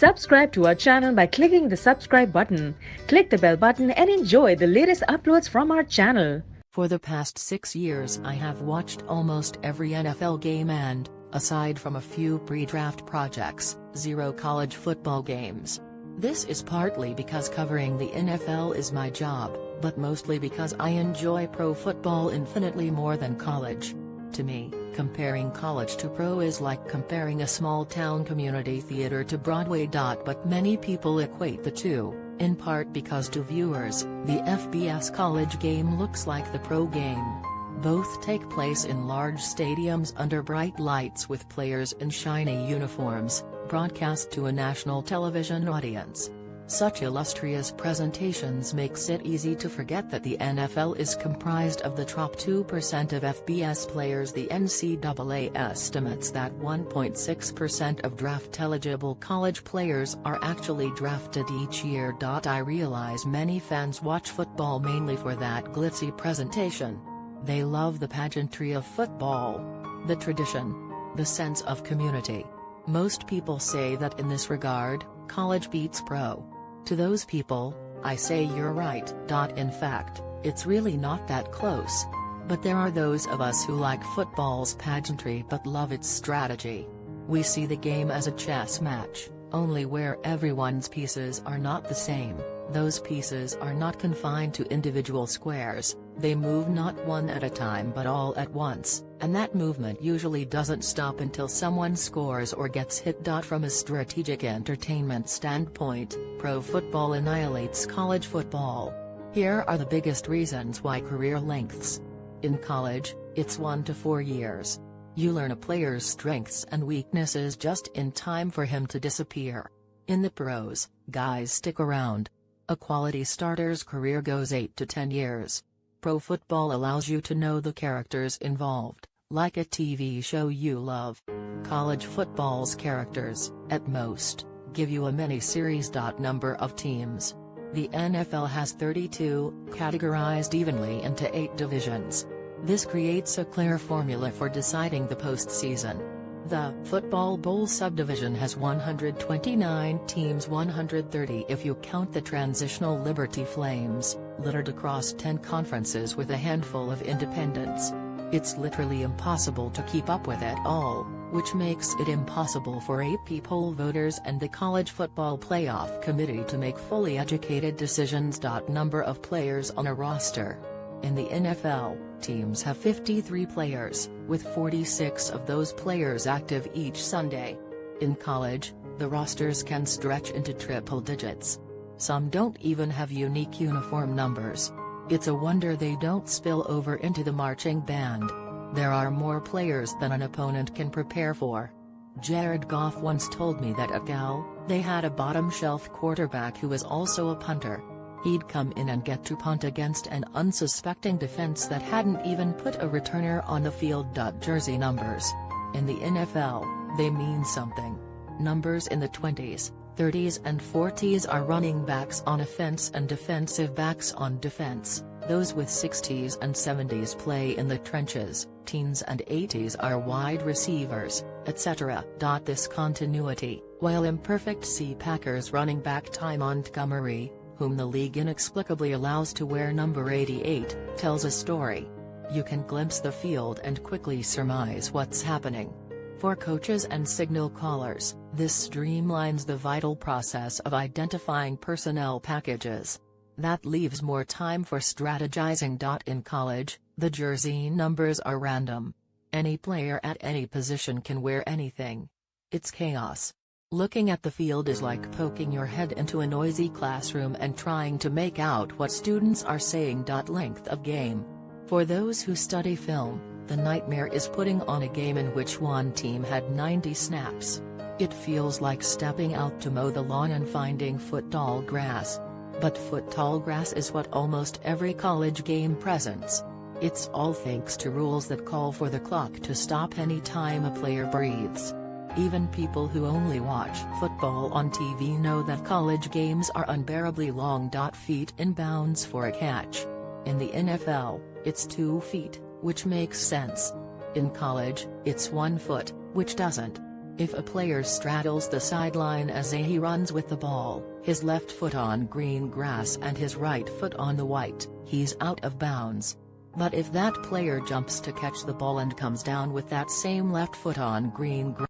Subscribe to our channel by clicking the subscribe button. Click the bell button and enjoy the latest uploads from our channel. For the past 6 years I have watched almost every NFL game and, aside from a few pre-draft projects, 0 college football games. This is partly because covering the NFL is my job, but mostly because I enjoy pro football infinitely more than college. To me, comparing college to pro is like comparing a small-town community theater to Broadway. But many people equate the two, in part because to viewers, the FBS college game looks like the pro game. Both take place in large stadiums under bright lights with players in shiny uniforms, broadcast to a national television audience. Such illustrious presentations makes it easy to forget that the NFL is comprised of the top 2% of FBS players. The NCAA estimates that 1.6% of draft-eligible college players are actually drafted each year. I realize many fans watch football mainly for that glitzy presentation. They love the pageantry of football, the tradition, the sense of community. Most people say that in this regard, college beats pro. To those people, I say you're right. In fact, it's really not that close. But there are those of us who like football's pageantry but love its strategy. We see the game as a chess match, only where everyone's pieces are not the same. Those pieces are not confined to individual squares, they move not one at a time but all at once, and that movement usually doesn't stop until someone scores or gets hit. From a strategic entertainment standpoint, pro football annihilates college football. Here are the biggest reasons why: career lengths. In college, it's 1 to 4 years. You learn a player's strengths and weaknesses just in time for him to disappear. In the pros, guys stick around. A quality starter's career goes 8 to 10 years. Pro football allows you to know the characters involved, like a TV show you love. College football's characters, at most, give you a mini-series. Number of teams. The NFL has 32, categorized evenly into 8 divisions. This creates a clear formula for deciding the postseason. The Football Bowl subdivision has 129 teams, 130 if you count the transitional Liberty Flames, littered across 10 conferences with a handful of independents. It's literally impossible to keep up with it all, which makes it impossible for AP poll voters and the College Football Playoff Committee to make fully educated decisions. Number of players on a roster. In the NFL, teams have 53 players, with 46 of those players active each Sunday. In college, the rosters can stretch into triple digits. Some don't even have unique uniform numbers. It's a wonder they don't spill over into the marching band. There are more players than an opponent can prepare for. Jared Goff once told me that at Cal, they had a bottom-shelf quarterback who was also a punter. He'd come in and get to punt against an unsuspecting defense that hadn't even put a returner on the field. Jersey numbers. In the NFL, they mean something. Numbers in the 20s, 30s and 40s are running backs on offense and defensive backs on defense. Those with 60s and 70s play in the trenches, teens and 80s are wide receivers, etc. This continuity, while imperfect, see Packers running back Ty Montgomery, whom the league inexplicably allows to wear number 88, tells a story. You can glimpse the field and quickly surmise what's happening. For coaches and signal callers, this streamlines the vital process of identifying personnel packages. That leaves more time for strategizing. In college, the jersey numbers are random. Any player at any position can wear anything. It's chaos. Looking at the field is like poking your head into a noisy classroom and trying to make out what students are saying. Length of game. For those who study film, the nightmare is putting on a game in which one team had 90 snaps. It feels like stepping out to mow the lawn and finding foot-tall grass. But foot-tall grass is what almost every college game presents. It's all thanks to rules that call for the clock to stop any time a player breathes. Even people who only watch football on TV know that college games are unbearably long. Feet in bounds for a catch. In the NFL, it's 2 feet, which makes sense. In college, it's 1 foot, which doesn't. If a player straddles the sideline as he runs with the ball, his left foot on green grass and his right foot on the white, he's out of bounds. But if that player jumps to catch the ball and comes down with that same left foot on green grass,